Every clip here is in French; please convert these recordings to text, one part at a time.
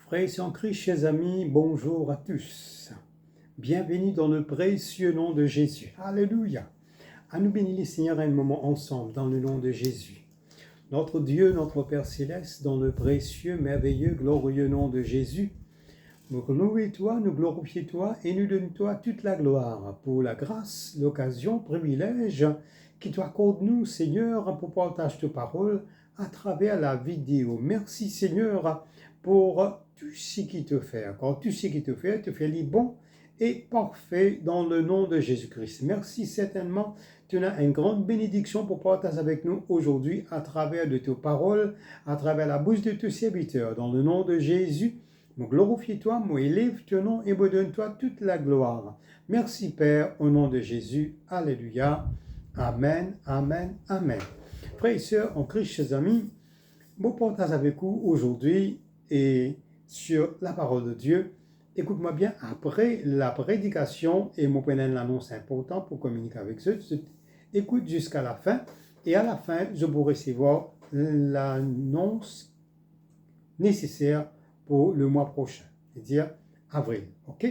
Frères et en Christ, chers amis, bonjour à tous. Bienvenue dans le précieux nom de Jésus. Alléluia. À nous bénir les Seigneurs un moment ensemble dans le nom de Jésus. Notre Dieu, notre Père Céleste, dans le précieux, merveilleux, glorieux nom de Jésus, nous louons toi, nous glorifions toi et nous donnons toi toute la gloire pour la grâce, l'occasion, privilège qui t'accorde nous, Seigneur, pour partager ta parole à travers la vidéo. Merci, Seigneur, pour tout ce qui te fait. Encore tout ce qui te fait les bon et parfait dans le nom de Jésus-Christ. Merci certainement. Tu as une grande bénédiction pour partager avec nous aujourd'hui à travers de tes paroles, à travers la bouche de tes serviteurs. Dans le nom de Jésus, me glorifie-toi, me élève ton nom et me donne-toi toute la gloire. Merci Père, au nom de Jésus. Alléluia. Amen, amen, amen. Frères et sœurs, en Christ, chers amis, je partage avec vous aujourd'hui et sur la parole de Dieu. Écoute-moi bien, après la prédication, et mon prenant l'annonce importante pour communiquer avec eux, écoute jusqu'à la fin, et à la fin, je pourrai recevoir l'annonce nécessaire pour le mois prochain, c'est-à-dire avril, ok?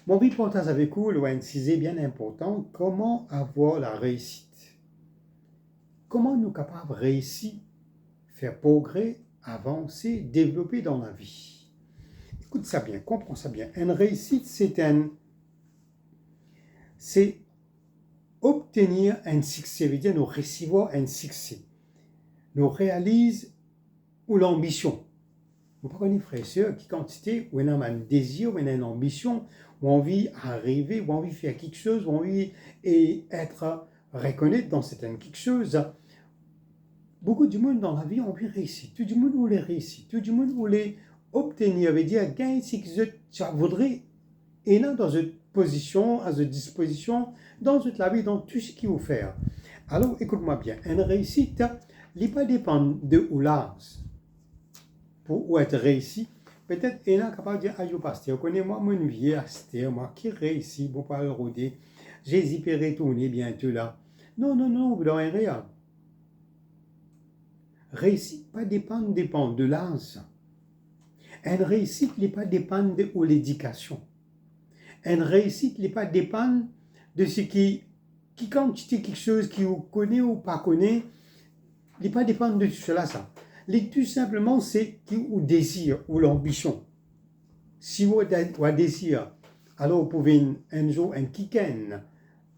Mon vie partage avec vous, le sujet bien important, comment avoir la réussite. Comment nous sommes capables de réussir, faire progrès, avancer, développer dans la vie. Écoute ça bien, comprends ça bien. Une réussite, c'est obtenir un succès, c'est-à-dire nous recevoir un succès. Nous réalisons ou l'ambition. Vous comprenez, frères et sœurs, qui quantité, où on a un désir, où on a une ambition, où on a envie d'arriver, où on a envie de faire quelque chose, où on a envie d'être reconnu dans certaines quelque chose. Beaucoup de monde dans la vie ont envie de réussir. Tout le monde voulait réussir. Tout le monde voulait obtenir, veut dire gagner ce que tu voudrais. Et là, dans une position, à une disposition, dans toute la vie, dans tout ce qu'il faut faire. Alors, écoute-moi bien. Une réussite, il ne pas dépendre de où l'âge. Pour être réussi, peut-être il est capable de dire, ah, je pasteur, connais-moi mon vie, Astère, moi qui réussit, pour pas le rôder, Jésus peut retourner bientôt là. Non, vous n'avez rien. Réussite pas dépendre de l'âge. Une réussite n'est pas dépendre de l'éducation. Une réussite n'est pas dépendre de ce qui quantité quelque chose qui vous connaît ou pas connaît, n'est pas dépendre de cela ça. Tout simplement c'est qui vous désire ou l'ambition. Si vous avez un désir, alors vous pouvez un jour un kiken.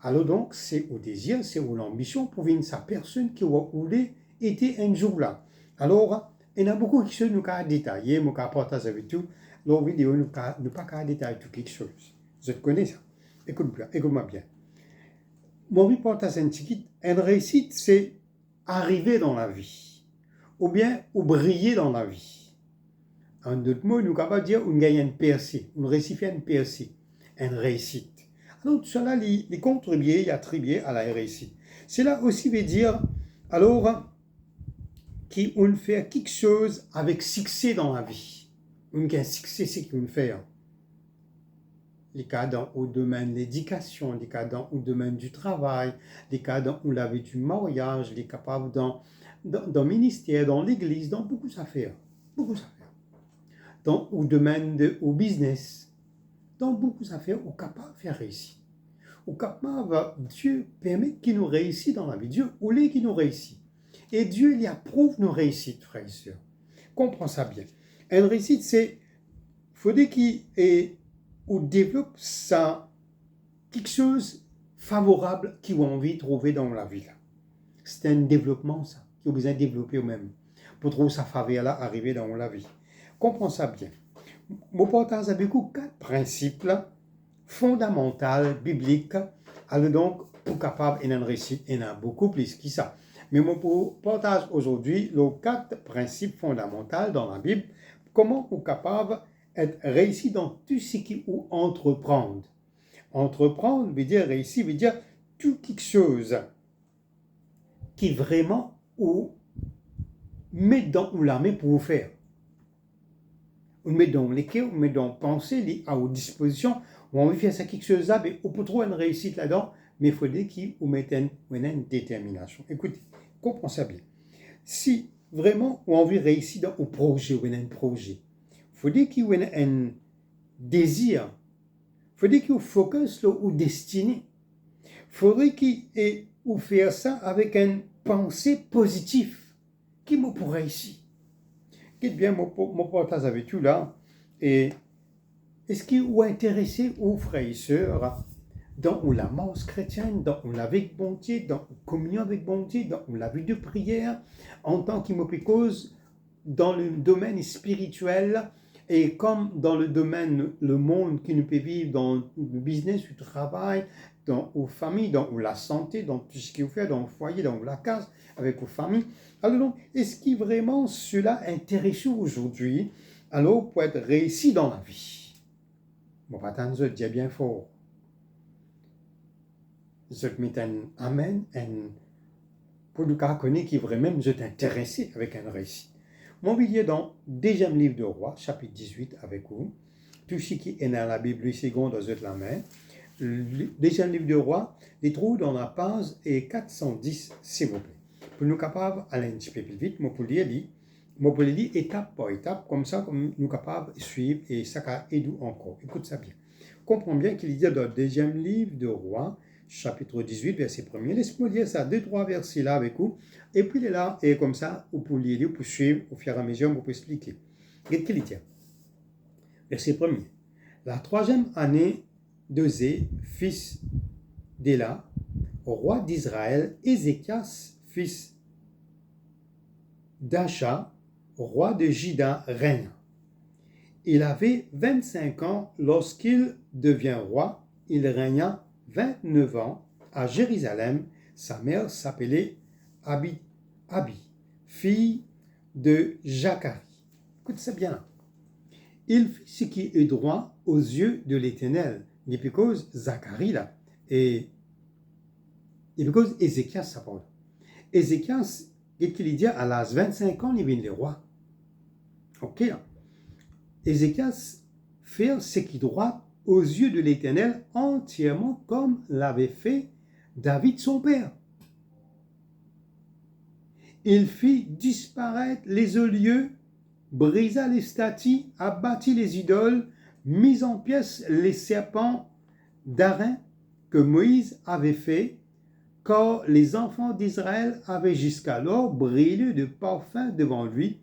Alors donc c'est au désir, c'est ou l'ambition pour une sa personne qui vous voulez était un jour là. Alors, il y a beaucoup de choses que nous avons détaillées, nous avons partagé avec tout. Dans la vidéo, nous n'avons pas détaillé tout quelque chose. Je te connais ça. Écoute-moi bien. Mon vie partage un petit une réussite, c'est arriver dans la vie. Ou bien, ou briller dans la vie. En d'autres mots, nous sommes capables de dire qu'on gagne une percée, on réussit à une percée, une réussite. Alors, tout cela, les contribuer, attribuer à la réussite. Cela aussi veut dire, alors, qu'on fait quelque chose avec succès dans la vie. On a un succès, c'est qu'on fait. Les cas dans le domaine de l'éducation, les cas dans le domaine du travail, les cas dans la vie du mariage, les capables dans le ministère, dans l'église, dans beaucoup d'affaires. Beaucoup d'affaires. Dans le domaine du business, dans beaucoup d'affaires, on est capable de faire réussir. On est capable, Dieu permet qu'il nous réussisse dans la vie. Dieu voulait qu'il nous réussisse. Et Dieu, il approuve nos réussites, frères et sœurs. Comprends ça bien. Une réussite, c'est, il faudrait qu'on développe ça, quelque chose favorable qu'il a envie de trouver dans la vie. C'est un développement, ça, qu'il a besoin de développer eux-mêmes, pour trouver sa faveur là, arriver dans la vie. Comprends ça bien. Je partage avec vous 4 principes fondamentaux, bibliques, alors donc, pour capable d'une réussite, il y en a beaucoup plus que ça. Mais je partage aujourd'hui les 4 principes fondamentaux dans la Bible, comment on est capable d'être réussi dans tout ce qui ou entreprendre. Entreprendre veut dire réussir, veut dire tout quelque chose qui vraiment ou met dans la main pour vous faire. On met dans les cœurs, on met dans la pensée, à vos dispositions, on veut faire ça quelque chose là, mais on peut trouver une réussite là-dedans, mais il faudrait qu'on mette une détermination. Écoutez, comprends ça bien. Si vraiment on a envie de réussir dans un projet ou un projet, il faut dire qu'il y a un désir, faut dire qu'il focus là ou destiné. Faudrait qu'il ait ou faire ça avec une pensée positive qui me pourrait ici. Qu'est-ce bien mon partage avec tu là et est-ce qu'il est intéressé aux frères et sœurs dans la messe chrétienne, dans la vie avec bon Dieu, dans la communion avec bon Dieu, dans la vie de prière, en tant qu'imopicose, dans le domaine spirituel, et comme dans le domaine, le monde qui nous peut vivre, dans le business, le travail, dans les familles, dans la santé, dans tout ce qu'il fait, dans le foyer, dans la case, avec les familles. Alors donc, est-ce que vraiment cela intéresse aujourd'hui, alors pour être réussi dans la vie? Bon, pas tant de dire bien fort. Je te mets un amen, pour le cas connaître qui vraiment je t'intéressé avec un récit. Mon billet dans deuxième livre de Roi, chapitre 18 avec vous. Tout ce qui est dans la Bible, seconde dans la main. Le deuxième livre de Roi, les trouve dans la page 410, s'il vous plaît. Pour nous capables, aller un petit peu plus vite, moi pour lire étape par étape, comme ça, comme nous capables de suivre et ça va aider encore. Écoute ça bien. Comprends bien qu'il y a dans le deuxième livre de Roi, chapitre 18, verset 1er. Laisse-moi lire ça, 2-3 versets là avec vous. Et puis il est là, et comme ça, vous pouvez lire, vous pouvez suivre, au fur et à mesure, vous pouvez expliquer. Qu'est-ce qu'il dit? Verset 1er. La troisième année d'Osée, fils d'Éla, roi d'Israël, Ézéchias, fils d'Acha, roi de Juda, règne. Il avait 25 ans lorsqu'il devient roi. Il régna 29 ans à Jérusalem. Sa mère s'appelait Abi, fille de Zacharie. Écoute ça bien. Il fit ce qui est droit aux yeux de l'Éternel. Et puis cause Zacharie là. Et puis cause Ézéchias ça parle. Ézéchias, qu'est-ce qu'il dit à l'âge 25 ans, il vient le roi. Ok. Ézéchias fait ce qui est droit aux yeux de l'Éternel entièrement comme l'avait fait David son père. Il fit disparaître les lieux, brisa les statues, abattit les idoles, mit en pièces les serpents d'airain que Moïse avait fait, car les enfants d'Israël avaient jusqu'alors brûlé de parfum devant lui.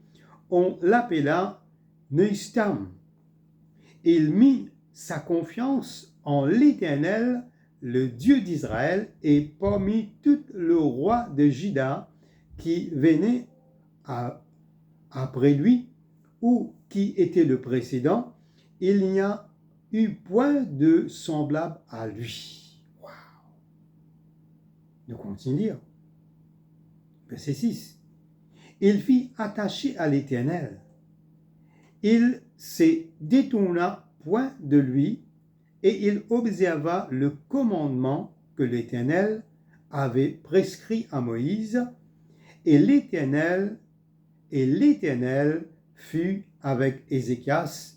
On l'appela Neustam. Il mit sa confiance en l'Éternel, le Dieu d'Israël, et parmi tout le roi de Juda qui venait après lui, ou qui était le précédent, il n'y a eu point de semblable à lui. Wow. Nous continuons à lire. Verset 6. Il fit attacher à l'Éternel. Il se détourna point de lui, et il observa le commandement que l'Éternel avait prescrit à Moïse, et l'Éternel fut avec Ézéchias,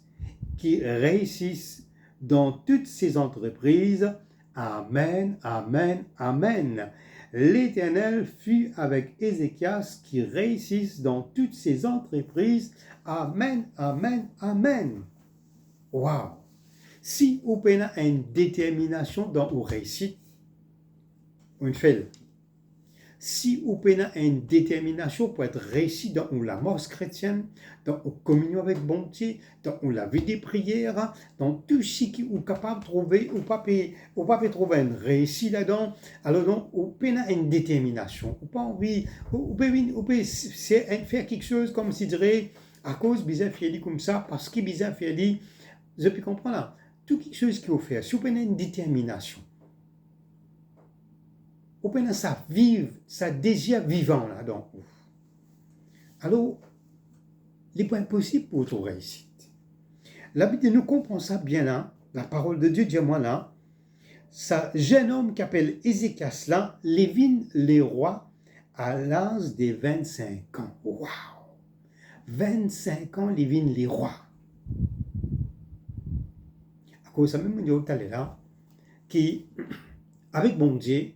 qui réussisse dans toutes ses entreprises. Amen, amen, amen. L'Éternel fut avec Ézéchias, qui réussisse dans toutes ses entreprises. Amen, amen, amen. Wow! Si vous avez une détermination dans vos réussites, on fait. Si vous avez une détermination pour être réussi dans la messe chrétienne, dans la communion avec bon Dieu, dans la vie des prières, dans tout ce qui vous capable de trouver, ou pas trouver une réussite là-dedans, alors donc, vous avez une détermination. Vous pas envie, vous pouvez faire quelque chose comme si dirait, à cause bizarre fait comme ça, parce que bizarre fait je peux comprendre là. Tout quelque chose qui vous fait, si vous avez une détermination, vous avez ça vive, ça désir vivant là dans vous. Alors, il n'est pas impossible pour votre réussite. La Bible nous comprend ça bien là, la parole de Dieu dit moi là, ça jeune homme qui appelle Ézéchias là, Lévin les rois à l'âge des 25 ans. Waouh! 25 ans, Lévin les rois. À cause de ça, même on dit là, qui, avec bon Dieu,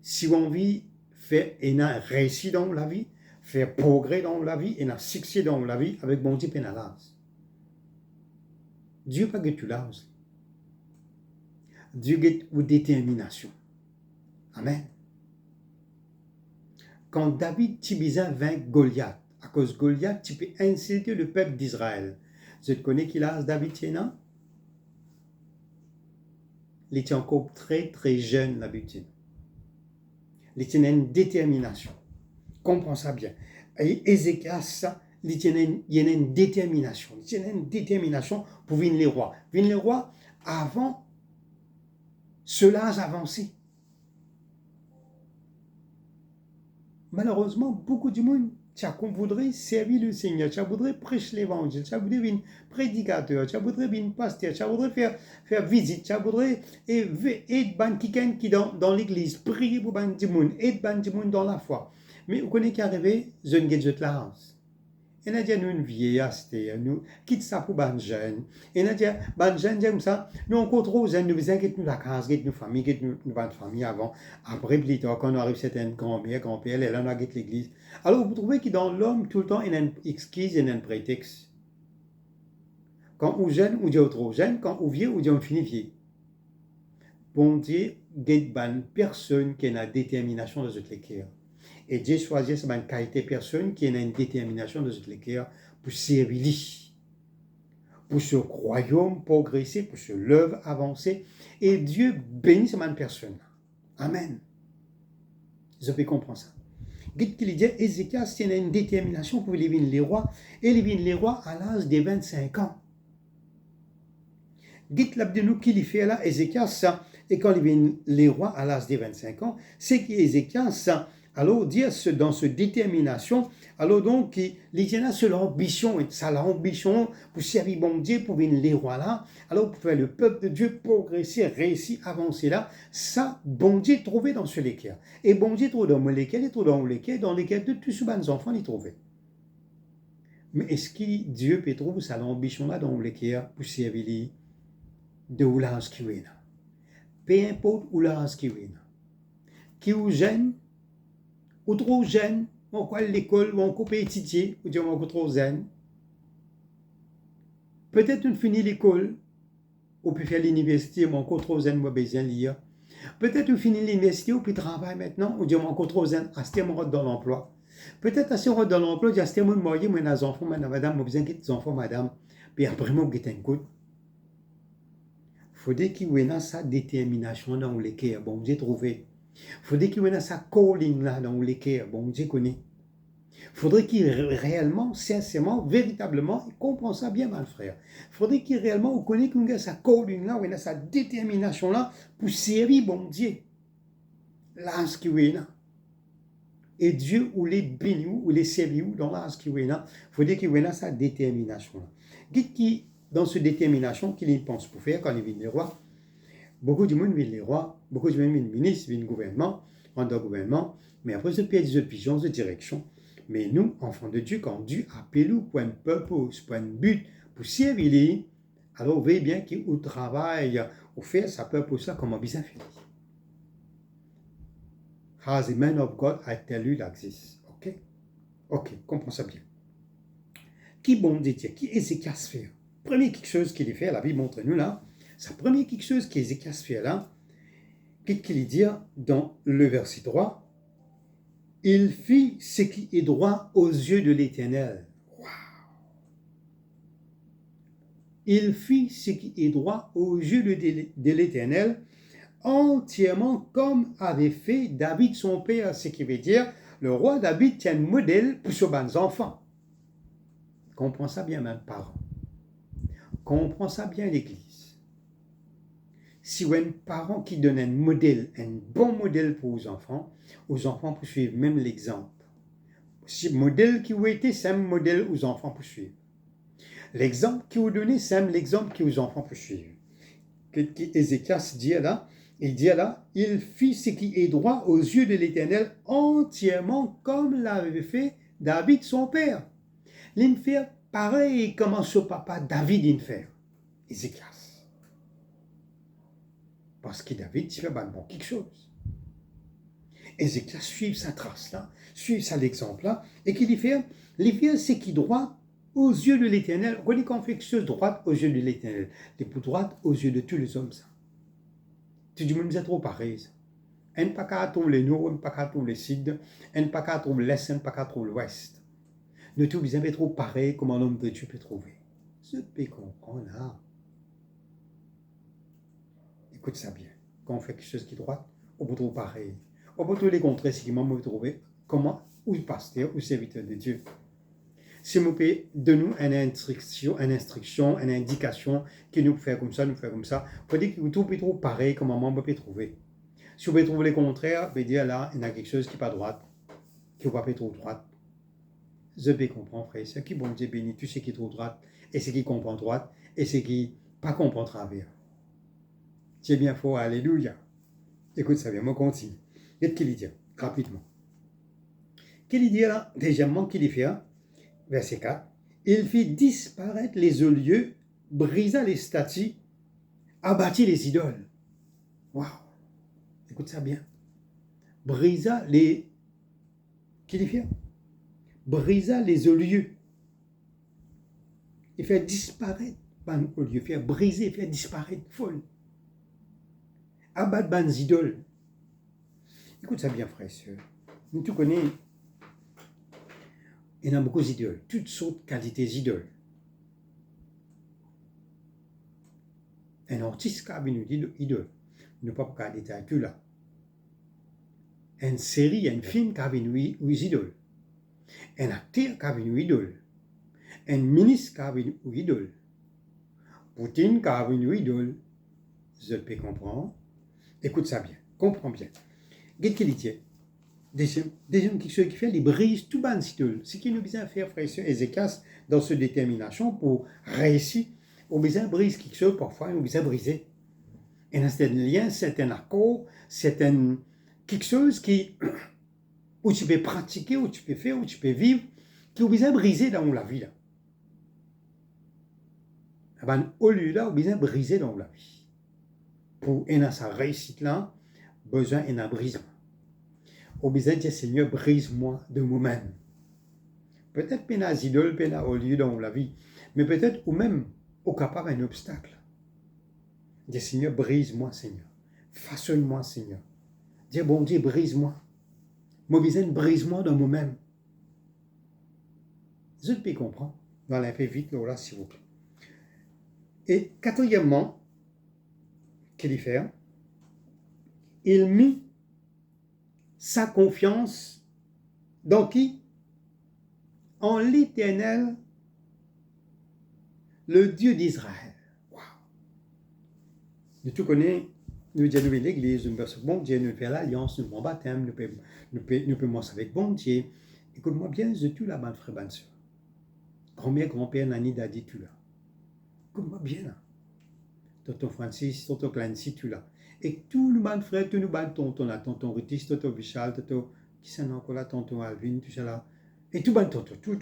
si on veut faire un réussite dans la vie, faire progrès dans la vie et un succès dans la vie avec bon Dieu pénalase. Dieu pas que tu l'as. Dieu get une détermination. Amen. Quand David Tibizin vint Goliath, à cause de Goliath, tu peux insulter le peuple d'Israël. Je te connais qui l'a David Tienan? Il était encore très très jeune, David. Il était une détermination. Comprends ça bien. Et Ézéchias, il y a une détermination. Il y a une détermination pour venir les rois. Venir les rois avant cela avancé. Malheureusement, beaucoup de monde voudrait servir le Seigneur, tu voudrais prêcher l'évangile, tu voudrais être prédicateur, tu voudrais être pasteur, tu voudrais faire visite, tu voudrais être quelqu'un qui dans l'église, prier pour ban du monde, être du monde dans la foi. Mais vous connaissez qui arrivé, je ne sais pas la race. Et nous avons une vieillesse, nous quitte ça pour ban jeune. Et nous avons ban jeune comme ça, nous encore trop jeunes, nous faisons que nous la case, que nous famille, que nous famille avant. Après plus tard, quand on arrive certaines grand-mère, grand-père, elle en a quitté l'église. Alors vous trouvez que dans l'homme tout le temps il y a une excuse et un prétexte. Quand on jeune, on dit trop jeune, quand on vieux, on dit on finit vieux. Bon Dieu, get ban personne qui a une détermination dans cette cœur. Et Dieu choisit cette qualité de personne qui a une détermination dans cette cœur pour servir, pour ce royaume progresser, pour ce l'œuvre avancer. Et Dieu bénit cette personne. Amen. Je peux comprendre ça. Dites qu'il dit, Ézéchias a une détermination pour lever les rois, et lever les rois à l'âge de 25 ans. Dites là de nous qu'il fait là, Ézéchias, et quand il vient les rois à l'âge de 25 ans, c'est qu'Ézéchias, alors dire dans cette détermination, alors donc il y a cette ambition, ça l'ambition pour servir bon Dieu, pour venir les rois là, alors pour faire le peuple de Dieu progresser, réussir, avancer là, ça bon Dieu trouvé dans ce lesquels. Et bon Dieu trouve dans lesquels, il trouve dans lesquels de tous ces enfants il trouvait. Mais est-ce que Dieu peut trouver ça l'ambition là dans lesquels pour servir de où l'âge qui est là? Peu importe où l'âge qui est là. Qui ou jeune, ou trop jeune, on quoi l'école, ou on coupe étudier, ou dire on trop jeune. Peut-être on finit l'école, ou peut faire l'université, ou encore trop jeune, ou besoin de lire. Peut-être on finit l'université, ou puis travaille maintenant, ou dire encore trop jeune, à ce moment dans l'emploi. Peut-être à ce moment dans l'emploi, dire à ce moment marié, moi les enfants, madame, moi besoin des enfants, madame, puis après moi, vous un coup. Faudrait qu'il y ait sa détermination dans les cœurs, bon Dieu trouvé. Faudrait qu'il y ait sa calling là dans les cœurs, bon Dieu connaît. Faudrait qu'il réellement, sincèrement, véritablement, il comprend ça bien, mon frère. Faudrait qu'il réellement, on connaît qu'il y ait sa calling là, il y a sa détermination là pour servir bon Dieu. Là, ce qu'il y a là. Et Dieu, ou les bénit, ou les servir dans là, ce qu'il y a là. Faudrait qu'il y ait sa détermination là. Dites qui dans cette détermination qu'il pense pour faire quand il vient les rois. Beaucoup de monde viennent les rois, beaucoup de monde viennent ministres, viennent gouvernement, rendent gouvernement, mais après ce pays des pigeons de direction. Mais nous, enfants de Dieu, quand Dieu appelle nous pour un purpose, pour un but, pour servir, alors vous voyez bien qu'il travaille, au fait, ça purpose là comme un bien fait. As a man of God, I tell you like this. Ok? Ok, comprends ça bien. Qui bon Dieu, qui Ézéchias fait? Premier quelque chose qu'il fait, la Bible montre nous là, c'est premier quelque chose qu'Ézéchias fait là, qu'est-ce qu'il dit dans le verset 3? Il fit ce qui est droit aux yeux de l'Éternel. Wow. Il fit ce qui est droit aux yeux de l'Éternel, entièrement comme avait fait David son père, ce qui veut dire le roi David tient un modèle pour ses enfants. Comprends ça bien, même parents. Comprends ça bien, l'Église. Si vous avez un parent qui donne un modèle, un bon modèle pour aux enfants pour suivre même l'exemple. Si le modèle qui vous a été, c'est un modèle aux enfants pour suivre. L'exemple qui vous donne, c'est l'exemple qui aux enfants pour suivre. Ézéchias dit là, il fit ce qui est droit aux yeux de l'Éternel entièrement comme l'avait fait David son père. Il fait pareil comme son papa David il fait. Ézéchias. Parce que David fait bon quelque chose. Ézéchias suivre sa trace-là, suivre sa l'exemple-là, et qu'il y fait, c'est qui droit aux yeux de l'Éternel. On dit qu'on fait quelque chose droite aux yeux de l'Éternel. Les pour droite aux yeux de tous les hommes, ça. Tu dis, mais c'est trop pareil, ça. On ne pas qu'à trouver le nord, on ne pas qu'à trouver le sud, on ne pas qu'à trouver l'est, on ne pas qu'à trouver l'ouest. Ne tout bien trop pareil comme un homme de Dieu peut trouver. Ce peut comprendre là. Écoute ça bien. Quand on fait quelque chose qui est droit, on peut trouver pareil. On peut trouver les contraires, c'est comment on peut trouver comment, ou pasteur, ou serviteur de Dieu. Si vous pouvez donner une instruction, une indication qui nous fait comme ça, nous fait comme ça, il faut dire que tout peut trouver pareil comme on peut trouver. Si vous pouvez trouver les contraires, vous pouvez dire là, il y a quelque chose qui n'est pas droite, qui ne peut pas trop droite. Je peux comprendre, frère. C'est qui bon Dieu bénit tout ce qui est trop droite, et ce qui comprend droite, et ce qui pas comprend travers. C'est bien fort, alléluia. Écoute ça bien, moi continue. Qu'est-ce qu'il dit rapidement? Qu'il dit là, deuxièmement, qu'il fait, verset 4, il fit disparaître les lieux, brisa les statues, abattit les idoles. Waouh! Écoute ça bien. Brisa les. Qu'il fait? Brisa les lieux. Il fait disparaître au lieu, faire briser, faire disparaître, folle. Abattre ban idoles. Écoute ça bien, frère et soeur. Nous tu connais, il y a beaucoup d'idoles, toutes sortes de qualités d'idoles. Un artiste qui a une idole, ne peut pas détailler tout là. Une série, un film qui a une idole. Un acteur qui a une idole. Un ministre qui a une idole. Poutine qui a une idole. Je peux comprendre. Écoute ça bien, comprends bien. Qu'est-ce qu'il dit? Deuxième quelque chose qui fait, il brise tout ban idole. Ce qui nous besoin faire, frère et soeur, Ézéchias, dans cette détermination pour réussir, on besoin de briser quelque chose, parfois, on besoin de briser. Et c'est un lien, c'est un accord, c'est quelque chose qui, où tu peux pratiquer, où tu peux faire, où tu peux vivre, qui est besoin de briser dans la vie. Au lieu là, on besoin de briser dans la vie. Pour sa réussite là, besoin d'un brisement. Au besoin de dire, Seigneur, brise-moi de moi-même. Peut-être qu'il y a des idoles, qu'il y a au lieu dans la vie, mais peut-être ou même au capable un obstacle. Dis, Seigneur, brise-moi, Seigneur. Façonne-moi, Seigneur. Dis, bon Dieu, brise-moi. Moi, besoin de brise-moi de moi-même. Je peux comprendre. Voilà, un peu vite, là, s'il vous plaît. Et quatrièmement, qu'il fait, il mit sa confiance dans qui? En l'Éternel, le Dieu d'Israël. Wow. Nous tout connaissons, nous disons l'Église, nous faisons bon Dieu, nous faisons l'alliance, nous faisons baptême, nous pouvons manger avec bon Dieu. Écoute-moi bien, je tout là, bonne frère, bonne soeur. Grand-mère, grand-père, Nani, Dadi, tout là. Écoute-moi bien là. Tonton Francis, tonton Clancy, tout là. Et tout le monde frère, tout le monde tonton là, tonton Rutis, tonton Vichal, tonton, qui s'en a encore là, tonton Alvin, tout ça là. Et tout le monde tonton, tout,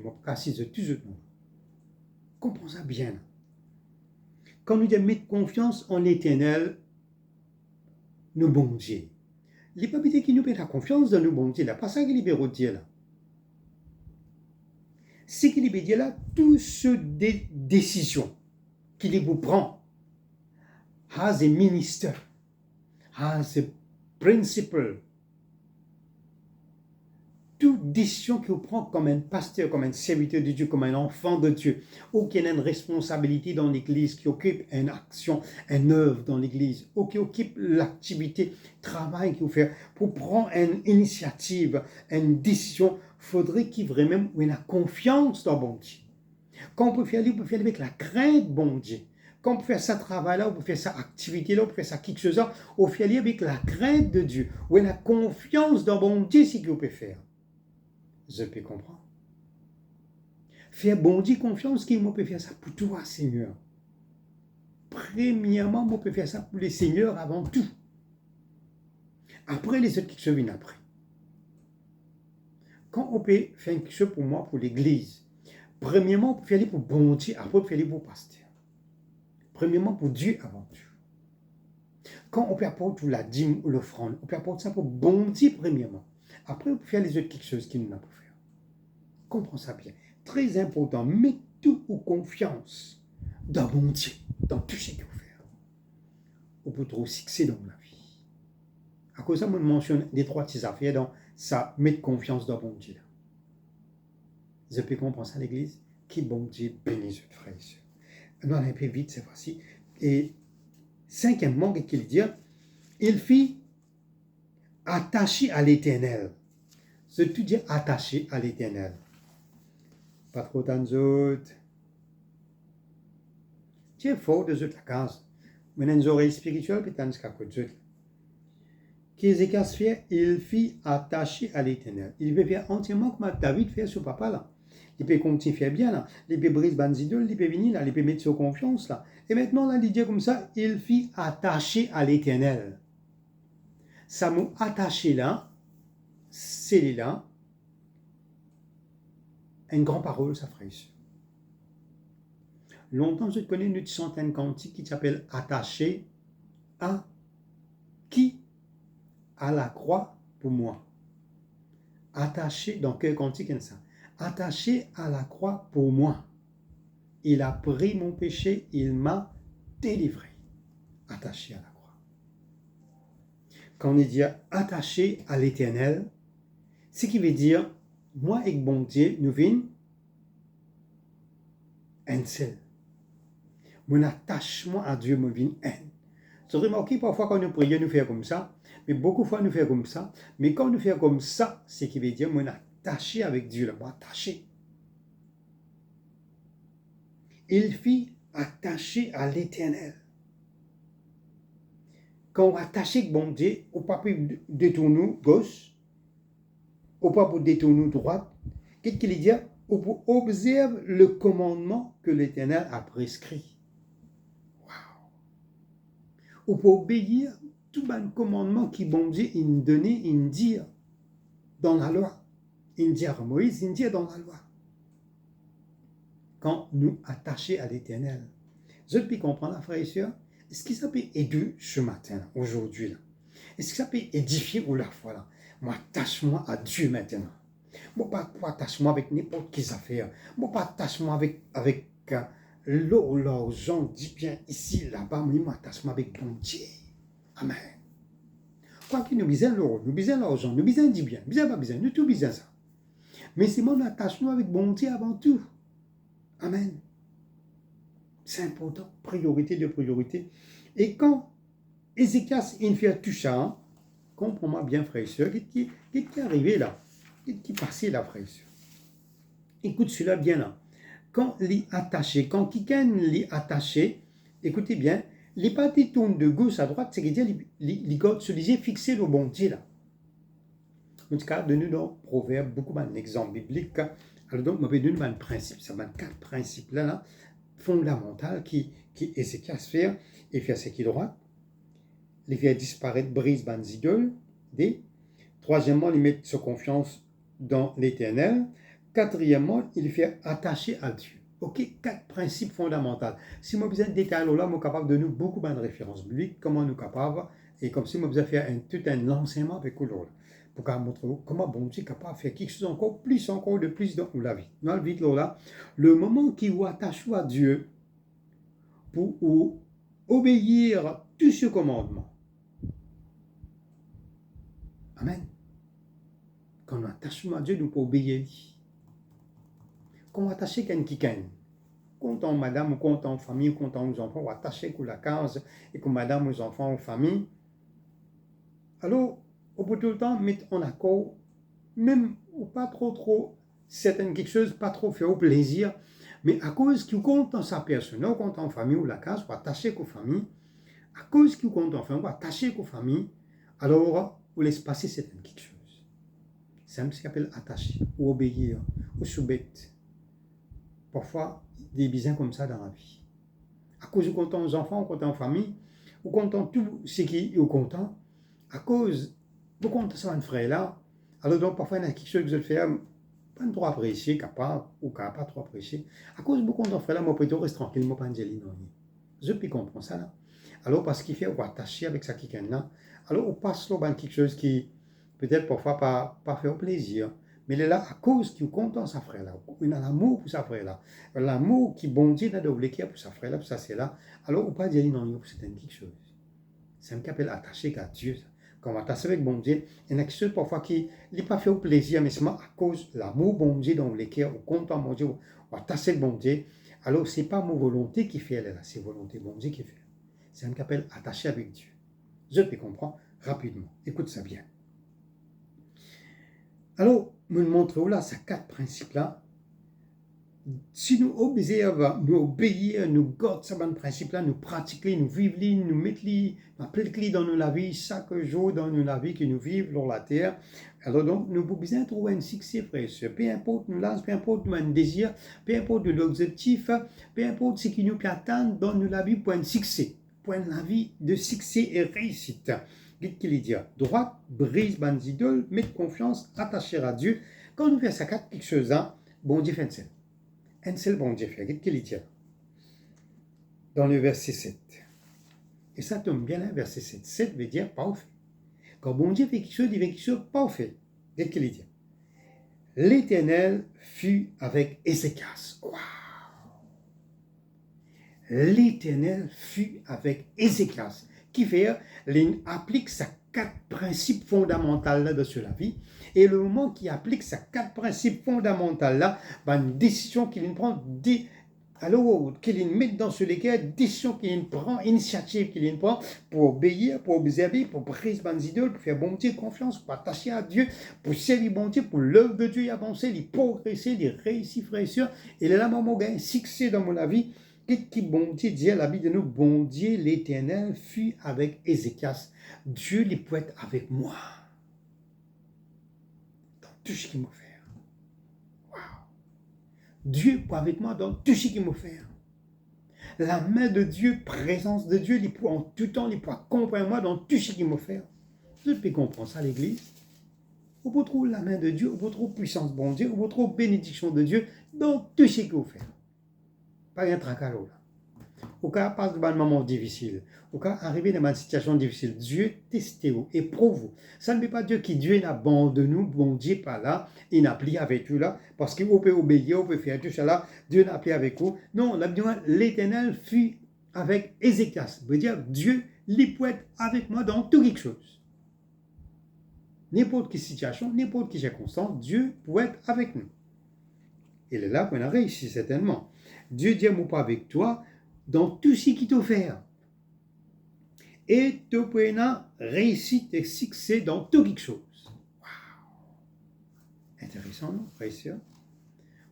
moi, cassis, tout le monde. Comprends ça bien. Quand nous devons mettre confiance en l'Éternel, nous bon Dieu. Les papiers qui nous mettent la confiance dans nous bon Dieu, là, pas ça qui libère Dieu là. C'est qui libère Dieu là, toutes ces décisions qu'il vous prend. As a minister, as a principal, toute décision qu'il prend comme un pasteur, comme un serviteur de Dieu, comme un enfant de Dieu, ou qui a une responsabilité dans l'Église, qui occupe une action, une œuvre dans l'Église, ou qui occupe l'activité, travail qu'il faut faire, pour prendre une initiative, une décision, il faudrait qu'il vraiment ait la confiance dans bon Dieu. Quand on peut faire avec la crainte bon Dieu. Quand on peut faire ça travail-là, on peut faire ça activité-là, on peut faire ça quelque chose là, on fait aller avec la crainte de Dieu, ou la confiance dans bon Dieu, c'est ce qu'on peut faire. Je peux comprendre. Faire bon Dieu confiance, qui peut faire ça pour toi, Seigneur. Premièrement, on peut faire ça pour les seigneurs avant tout. Après, les autres qui se viennent après. Quand on peut faire quelque chose pour moi, pour l'Église, premièrement, on peut faire aller pour bon Dieu, après, on peut faire aller pour pasteur. Premièrement, pour Dieu avant tout. quand on peut apporter la dîme ou l'offrande, on peut apporter ça pour bon Dieu premièrement. Après, on peut faire les autres quelque chose qui nous n'a pas fait. Comprends ça bien. Très important, mets tout ou confiance dans bon Dieu, dans tout ce qu'il faut faire. On peut trop succès dans la vie. À cause de ça, je mentionne les trois petites affaires dans ça, mettre confiance dans bon Dieu. Je peux comprendre ça à l'église, qui bon Dieu bénisse votre frère et soeur. On va aller un peu vite cette fois-ci. Et cinquièmement, qu'est-ce qu'il dit? Il fit attaché à l'Éternel. C'est tout dire attaché à l'Éternel. Pas trop dans autres. C'est fort de autres la case. Mais dans les oreilles spirituelles, puis dans ce cas de autres. Qu'Ézéchias fait, il fit attaché à l'Éternel. Il peut faire entièrement comme David fait sur papa là. Il peut continuer faire bien là. Il peut briser banzidol, il peut venir là, il peut mettre sur confiance là. Et maintenant là, il dit comme ça, il fit attaché à l'Éternel. Ça m'a attaché là, c'est là. Une grande parole, ça ferait ça. Longtemps, je connais une centaine cantique qui s'appelle attaché à qui? À la croix pour moi. Attaché, dans quel cantique est ça? Attaché à la croix pour moi. Il a pris mon péché, il m'a délivré. Attaché à la croix. Quand on dit attaché à l'Éternel, ce qui veut dire, moi et bon Dieu, nous venons un seul. Mon attachement à Dieu me vient un. Vous remarquez parfois quand nous prions, nous faisons comme ça, mais beaucoup de fois nous faisons comme ça, mais quand nous faisons comme ça, ce qui veut dire, mon attaché avec Dieu, là, moi attaché. Il fit attaché à l'Éternel. Quand on est attaché avec bon Dieu, on ne peut pas détourner gauche, on ne peut pas détourner droite. Qu'est-ce qu'il dit? On peut observer le commandement que l'Éternel a prescrit. Wow! On peut obéir tout le commandement qui bon Dieu il donnait, il dit dans la loi. Il dit à Moïse, il dit dans la loi. Quand nous attachons à l'Éternel. Je peux comprendre, frères et sœurs, est-ce que ça peut aider ce matin, aujourd'hui, là? Est-ce que ça peut édifier ou la foi, là? Moi, attache-moi à Dieu maintenant. Moi, pas attache-moi avec n'importe quelle affaire. Moi, pas attache-moi avec l'argent, dit bien ici, là-bas, mais moi, attache-moi avec bon Dieu. Amen. Quoi qu'il nous besoin l'euro, nous besoin l'argent, nous besoin du bien, besoin pas besoin, nous tout besoin ça. Mais c'est mon attachement avec bon Dieu avant tout. Amen. C'est important, priorité de priorité. Et quand Ézéchias il fait tout ça, comprends-moi bien, frère et soeur, qu'est-ce qui est arrivé là? Qu'est-ce qui est passé là, frère et soeur? Écoute cela bien là. Quand l'est attaché, quand quelqu'un l'est attaché, écoutez bien, les parties tournent de gauche à droite, c'est-à-dire les cordes se disaient fixées au bon Dieu là. En tout cas, de nous dans Proverbe, beaucoup d'exemples bibliques. Alors donc, je vais donner un principe, ça va 4 principes là, fondamentaux qui Ézéchias fait, et fait ce qui est droit. Les faire disparaître, brise ban idoles. Troisièmement, il met sa confiance dans l'Éternel. Quatrièmement, il fait attacher à Dieu. Ok, 4 principes fondamentaux. Si moi besoin de détails là, je suis capable de nous beaucoup de références bibliques, comment nous capables, et comme si moi besoin de faire tout un enseignement avec vous là, pour montrer comment bon Dieu est capable de faire quelque chose encore de plus dans la vie. Dans le vite là, le moment qui vous attache à Dieu pour obéir tous ce commandement. Amen. Quand on attache à Dieu, nous pouvons obéir. Quand on attache quelqu'un, content madame ou content famille ou content aux enfants, ou attaché avec la case et que madame aux enfants ou famille, alors on peut tout le temps mettre en accord, même ou pas trop certaines quelque chose, pas trop faire au plaisir, mais à cause qu'il compte dans sa personne, ou compte en famille ou la case, ou attaché avec la famille, à cause qu'il compte en famille, ou attaché avec la famille, alors on laisse passer certaines quelque chose. C'est ce qu'on appelle attacher, ou obéir, ou soumettre. Parfois, des besoins comme ça dans la vie. À cause du content aux enfants, au content aux familles, au content tout ce qui est au content, à cause de content ça un frère là, alors donc parfois il y a quelque chose que je fais, pas trop apprécié, capable, ou capable, pas trop apprécié. À cause de content frère là, moi plutôt reste tranquille, moi pas un non. Je peux comprendre ça là. Alors, parce qu'il fait, on va attacher avec ça quelqu'un-là. Alors, on passe là, quelque chose qui, peut-être parfois, pas fait plaisir. Mais il est là à cause qu'il est content, sa frère là. Il a l'amour pour sa frère là. L'amour qui bon Dieu n'a de pour sa frère là, pour ça, c'est là. Alors, on peut pas dire non, c'est quelque chose. C'est un qui appelle attaché à Dieu. Quand on attache avec bon Dieu, il y a quelque chose parfois qui n'est pas fait au plaisir, mais c'est à cause de l'amour bon Dieu dans le cœur, au content bon Dieu, on attache avec bon Dieu. Alors, ce n'est pas mon volonté qui fait là, c'est volonté bon Dieu qui fait. C'est un qui appelle attaché avec Dieu. Je peux comprendre rapidement. Écoute ça bien. Alors, nous montrons là ces 4 principes-là. Si nous observons, nous obéissons, nous gardons ces principes-là, nous pratiquons, nous vivons, nous mettons, nous dans nos vie chaque jour dans nos vie que nous vivons sur la terre. Alors donc, nous avons besoin de trouver un succès, frère et soeur. Peu importe nous lance, peu importe nous un désir, peu importe l'objectif, peu importe ce qui nous peut attendre dans nos vie pour un succès, pour une vie de succès et réussite. Qu'est-ce qu'il dit? Droite, brise ban idoles, mettre confiance, attacher à Dieu. Quand nous faisons ça, quelque chose, bon Dieu fait un seul bon Dieu fait. Qu'est-ce qu'il dit? Dans le verset 7. Et ça tombe bien là, verset 7. 7 veut dire pas au fait. Quand bon Dieu fait quelque chose, il fait quelque chose pas au fait. Qu'est-ce qu'il dit? L'Éternel fut avec Ézéchias. Waouh! L'Éternel fut avec Ézéchias. Qui fait, il applique ces 4 principes fondamentaux là de la vie. Et le moment qu'il applique ces 4 principes fondamentaux là, une décision qu'il prend, alors qu'il met dans ce lesquels, décision qu'il prend, initiative qu'il prend pour obéir, pour observer, pour briser les idoles, pour faire bon Dieu confiance, pour attacher à Dieu, pour servir bon Dieu, pour l'œuvre de Dieu y avancer, y progresser, y réussir, frère et soeur. Et là, maman, gagne succès dans mon vie. Qu'est-ce que bon Dieu dit à la Bible de nous? Bon Dieu, l'Éternel, fut avec Ézéchias. Dieu, il peut être avec moi dans tout ce qu'il m'a fait. Wow. Dieu peut être avec moi dans tout ce qu'il m'a fait. La main de Dieu, présence de Dieu, il peut en tout temps, il peut accompagner moi dans tout ce qu'il m'a fait. Je peux comprendre ça, l'Église. On peut trouver la main de Dieu, on peut trouver puissance de bon Dieu, on peut trouver bénédiction de Dieu dans tout ce qu'il vous fait. Pas un tracalo là. Au cas passe de un moment difficile, au cas arriver dans une situation difficile, Dieu teste vous, éprouve vous. Ça ne veut pas dire que Dieu n'a abandonné nous, bon Dieu pas là, il n'a plus avec vous là, parce qu'on peut obéir, on peut faire tout ça là, Dieu n'a plus avec vous. Non, l'Éternel fut avec Ézéchias. Ça veut dire Dieu, il peut être avec moi dans tout quelque chose. N'importe quelle situation, n'importe quelle circonstance, Dieu peut être avec nous. Il est là pour nous réussir certainement. Dieu dit, moi pas avec toi, dans tout ce qui t'offert. Et tu peux réussir et succès dans tout quelque chose. Wow. Intéressant, non, frère et sœur?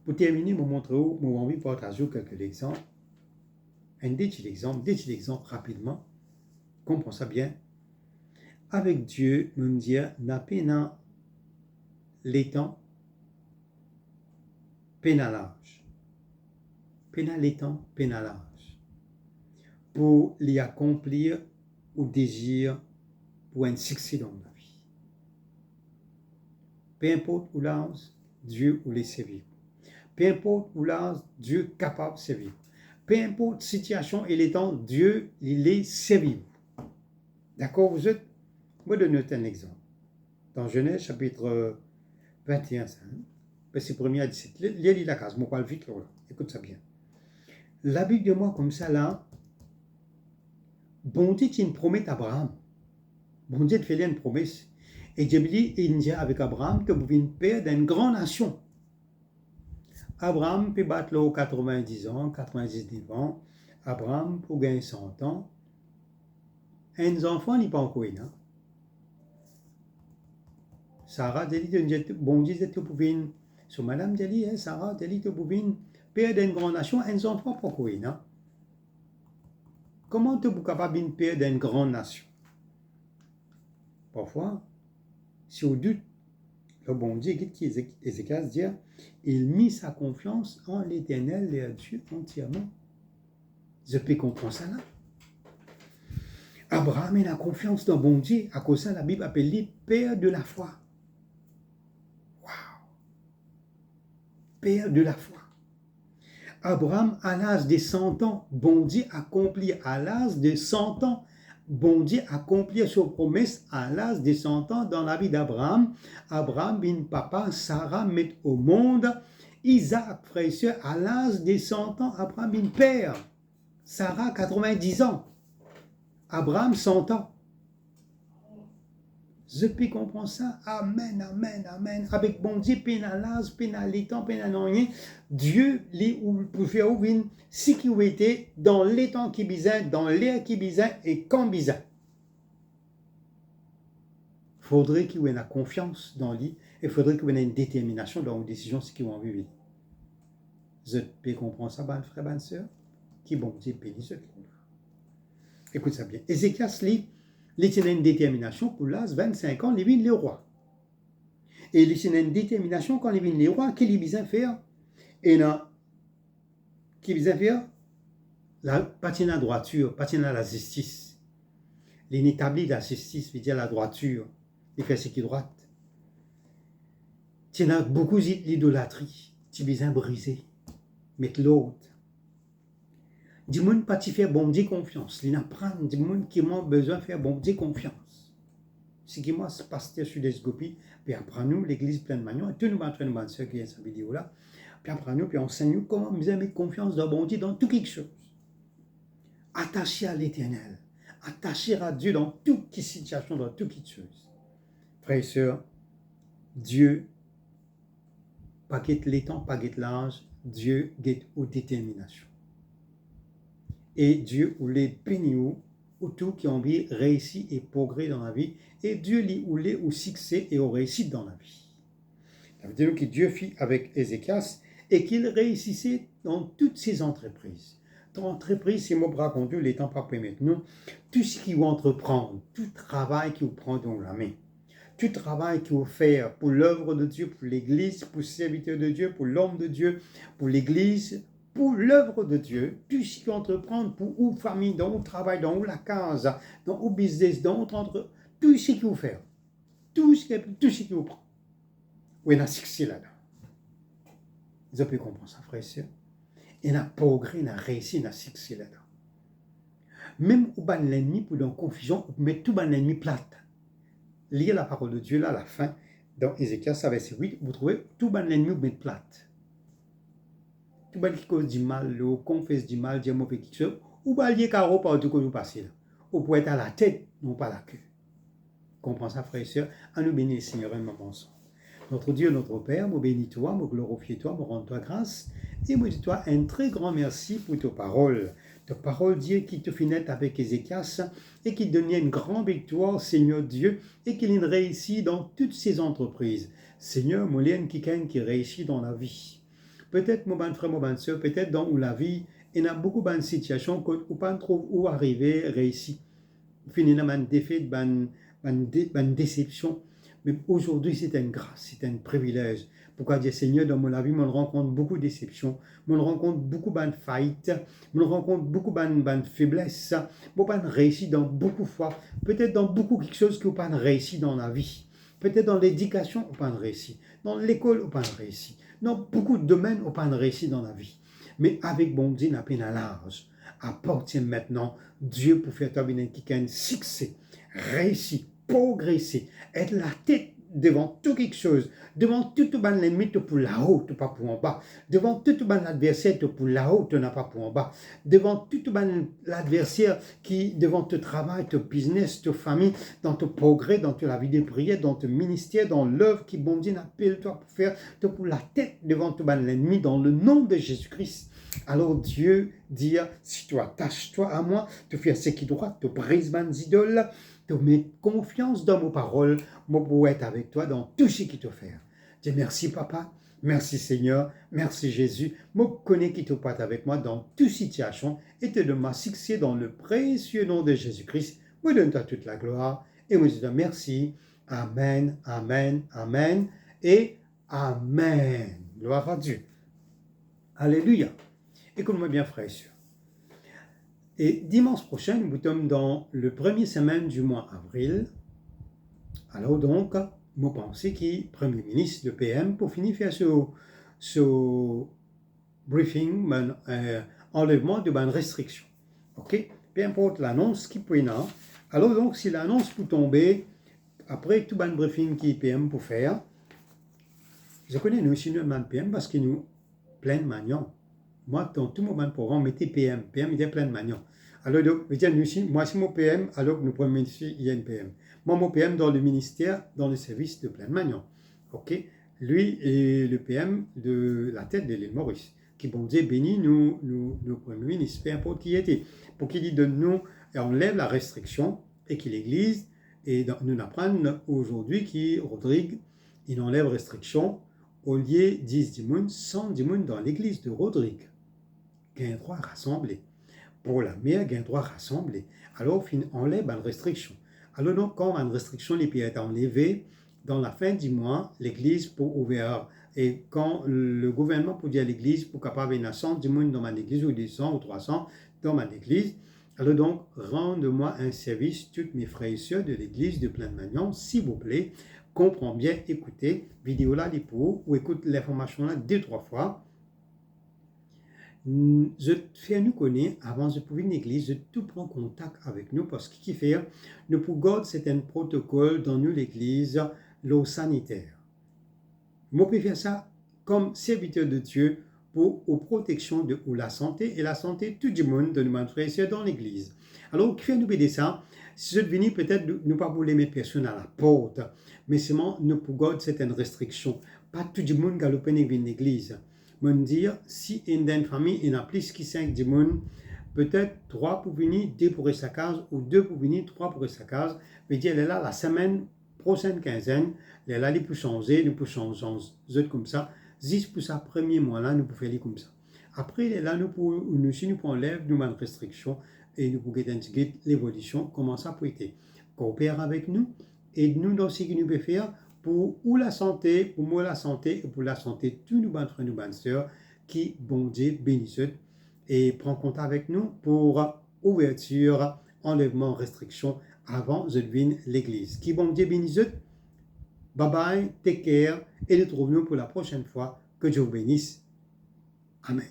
Pour terminer, je vais montrer où, je vais envie de partager quelques exemples. Un petit exemple rapidement. Comprends ça bien. Avec Dieu, je me dis, n'a pas les temps, pénalage. Pénal les temps, pénalage. Pour l'y accomplir ou désir pour un succès dans la vie. Peu importe où l'âge, Dieu ou les servir. Peu importe où l'âge, Dieu est capable de servir. Peu importe la situation et les temps, Dieu il est servir. D'accord, vous êtes? Moi, je donne un exemple. Dans Genèse, chapitre 21, verset 1er à 17. Lis la case, moi, pas le vite, là. Écoute ça bien. La Bible de moi, comme ça, là, bon Dieu, tu une promesse à Abraham. Bon Dieu te fait une promesse. Et Dieu dit, il dit avec Abraham que vous êtes une père d'une grande nation. Abraham peut battre là 90 ans, 99 ans. Abraham peut gagner 100 ans. Un enfant n'est pas encore là. Sarah dit, bon Dieu, tu peux une. Sur madame dit, Sarah dit, tu peux une père d'une grande nation, un enfant pas encore là. Comment tu es capable d'une père d'une grande nation? Parfois, si on doute, le bon Dieu, Ézéchias dit, il mit sa confiance en l'Éternel et à Dieu entièrement. Je peux comprendre ça là. Abraham a la confiance dans bon Dieu, à cause de ça, la Bible appelle lui père de la foi. Waouh! Père de la foi. Abraham, à l'âge de 100 ans, bon Dieu accomplit à l'âge de 100 ans. Bon Dieu accomplit sa promesse à l'âge de 100 ans dans la vie d'Abraham. Abraham, bin papa, Sarah met au monde. Isaac, frère et soeur, à l'âge de 100 ans, Abraham, bin père. Sarah, 90 ans. Abraham, 100 ans. Je peux comprendre ça. Amen, amen, amen. Avec bon Dieu, pénalage, pénalitant, pénalonien. Dieu, lui, pour faire ouvrir sécurité dans les temps qui besoin, dans l'air qui besoin et quand besoin. Il faudrait qu'il y ait une confiance dans lui et il faudrait qu'il y ait une détermination dans les décisions qui vont vivre. Je peux comprendre ça, bonne frère, bonne soeur. Qui bon Dieu bénisse ce écoute ça bien. Ézéchias, lui, il a une détermination pour l'âge 25 ans, il vient le roi. Et il a une détermination quand il vient le roi, qu'il a besoin de faire. Et non, qu'il a besoin de faire, pas de la droiture, pas de la justice. Il établit la justice, veut dire la droiture. Il fait ce qui est droit. Il y a beaucoup d'idolâtrie. Tu as besoin de briser, mettre l'autre. Du monde pas faire bon Dieu confiance. Il apprend du monde qui a besoin de faire bon Dieu confiance. Ce qui moi, c'est pasteur sur des gopies, puis apprends-nous l'église pleine de manion, et tout nous montre une bonne soeur qui est cette vidéo-là, puis apprends-nous, puis enseigne-nous comment nous mettre confiance dans bon Dieu dans tout quelque chose. Attaché à l'éternel, attaché à Dieu dans toute situation, dans toute chose. Frères et sœurs, Dieu, pas guette les temps, pas guette l'âge, Dieu guette aux déterminations. Et Dieu ou les bénis ou tout qui ont envie réussir et progrès dans la vie. Et Dieu lui ou les au succès et au réussite dans la vie. Ça veut dire que Dieu fit avec Ézéchias et qu'il réussissait dans toutes ses entreprises. Dans l'entreprise, c'est moi raconte Dieu, les temps pas maintenant. Tout ce qu'il va entreprendre, tout travail qu'il prend dans la main, tout travail qu'il va faire pour l'œuvre de Dieu, pour l'église, pour le serviteur de Dieu, pour l'homme de Dieu, pour l'église, pour l'œuvre de Dieu, tout ce qu'il entreprend pour ou famille, dans ou travail, dans ou la case, dans ou business, dans ou entre tout ce qu'il veut faire, tout ce qu'il veut prendre. Oui, il y a un succès là-dedans. Vous pouvez comprendre ça, frère et sœur. Il y a un progrès, il y a réussi, il y a un succès là-dedans. Même au bas de l'ennemi, pour dans la confusion, on met tout bas de l'ennemi plate. Lire la parole de Dieu là, à la fin, dans Ézéchias, verset 8, vous trouvez tout bas de l'ennemi, vous mettez plate. Tout le monde qui cause du mal, confesse du mal, dit mauvais quelque chose, ou bien lié carreau partout que vous passez là. Ou pour être à la tête, non pas la queue. Comprends ça, frères et sœurs? À nous bénir, Seigneur, et maman ensemble. Notre Dieu, notre Père, me bénis toi, me glorifie toi, me rends toi grâce, et me dis toi un très grand merci pour tes paroles. Tes paroles, Dieu, qui te finit avec Ézéchias, et qui donnait une grande victoire, Seigneur Dieu, et qu'il réussit dans toutes ses entreprises. Seigneur, moi, quelqu'un qui réussit dans la vie. Peut-être, mon bon frère, mon bonne soeur, peut-être dans la vie, il y a beaucoup de situations où pas trop où arriver, réussir. Finalement, une défaite, une déception. Mais aujourd'hui, c'est une grâce, c'est un privilège. Pourquoi dire, Seigneur, dans mon vie, je rencontre beaucoup de déceptions, je rencontre beaucoup de faillites, je rencontre beaucoup de faiblesses, je pas réussir dans beaucoup de fois, peut-être dans beaucoup quelque chose que je pas réussi dans la vie. Peut-être dans l'éducation, on pas réussi. Dans l'école, on pas réussi. Dans beaucoup de domaines, on pas réussi dans la vie. Mais avec bon Dieu, on a peine à large. Apporte maintenant Dieu pour faire terminer un succès, réussir, progresser, être la tête devant tout quelque chose, devant tout l'ennemi, pour là-haut, pas pour en bas, devant tout l'adversaire, pour là-haut, tu n'as pas pour en bas, devant tout l'adversaire qui, devant ton travail, ton business, ta famille, dans ton progrès, dans la vie de prière, dans ton ministère, dans l'œuvre qui bon Dieu appelle toi pour faire, pour la tête devant tout l'ennemi, dans le nom de Jésus-Christ. Alors Dieu dit, si tu attaches-toi à moi, tu fais ce qui doit, tu brises mes idoles, tu mets confiance dans mes paroles, moi pour être avec toi dans tout ce qui te fait. Dis merci papa, merci Seigneur, merci Jésus, moi connais qui te porte avec moi dans toute situation et te donne ma succès dans le précieux nom de Jésus-Christ. Moi donne-toi toute la gloire et moi je te merci. Amen, amen, amen et amen. Gloire à Dieu. Alléluia. Écoute-moi bien, frère et sœur. Et dimanche prochain, nous sommes dans le premier semaine du mois avril. Alors donc, moi pensais qu'il Premier ministre, le PM, pour finir faire ce briefing, enlèvement de bonnes restrictions. Ok? Peu importe l'annonce qui peut y avoir. Alors donc, si l'annonce peut tomber, après tout bon briefing qui PM pour faire, je connais nous aussi nous PM parce que nous plein de manions. Moi, dans tout moment programme, mettez PM. PM, il y a plein de manions. Alors, donc, moi, c'est mon PM, alors que nous prenons ici, il y a une PM. Moi, mon PM dans le ministère, dans le service de plein de manions. OK? Lui est le PM de la tête de l'île Maurice, qui, bon Dieu, bénit nous premiers ministres, peu importe qui était, pour qu'il lui donne nous, et enlève la restriction, et que l'Église, et nous apprenons aujourd'hui que Rodrigue, il enlève restriction, au lieu 10 dimoun, 100 dimoun dans l'église de Rodrigue. Gain droit rassembler. Pour la mère, gain droit rassembler. Alors, on enlève une restriction. Alors, donc, quand une restriction les est enlevée, dans la fin du mois, l'église peut ouvrir. Et quand le gouvernement peut dire à l'église, pour capable de 100 dimoun dans ma église, ou 200 ou 300 dans ma église, alors donc, rendez-moi un service, tous mes frères et sœurs de l'église de Plaine-Magnon, s'il vous plaît, comprends bien, écoutez, vidéo là, ou écoute l'information là 2-3 fois. Je fais nous connaître, avant de pouvoir une église, je tout prends contact avec nous parce que qui fait, nous pour garder certains protocoles dans nous l'église, l'eau sanitaire. Moi, je peux faire ça comme serviteur de Dieu pour la protection de la santé et la santé de tout le monde de nos frères et sœurs dans l'église. Alors, qui fait nous aider ça? Si je deviens peut-être, nous pas voulons mettre personne à la porte, mais seulement nous pour garder certaines restrictions. Pas tout le monde qui a l'église. Je veux dire, si une famille, il y a plus que 5 du monde, peut-être 3 pour venir, 2 pour sa case, ou 2 pour venir, 3 pour sa case. Mais dire, là, la semaine prochaine quinzaine, là, il peut changer, nous pouvons changer comme ça. 10 pour ça, premier mois là, nous pouvons faire comme ça. Après, là, si nous enlève nous une restriction et nous pouvons identifier l'évolution, comment ça peut être. Coopère avec nous, aide-nous dans ce que nous pouvons faire pour la santé, pour moi la santé et pour la santé de tous nos frères, nos sœurs qui, bon Dieu, bénissent et prend contact avec nous pour ouverture, enlèvement, restriction avant de venir l'église. Qui, bon Dieu, bénisse. Bye bye, take care et retrouvons-nous pour la prochaine fois. Que Dieu vous bénisse. Amen.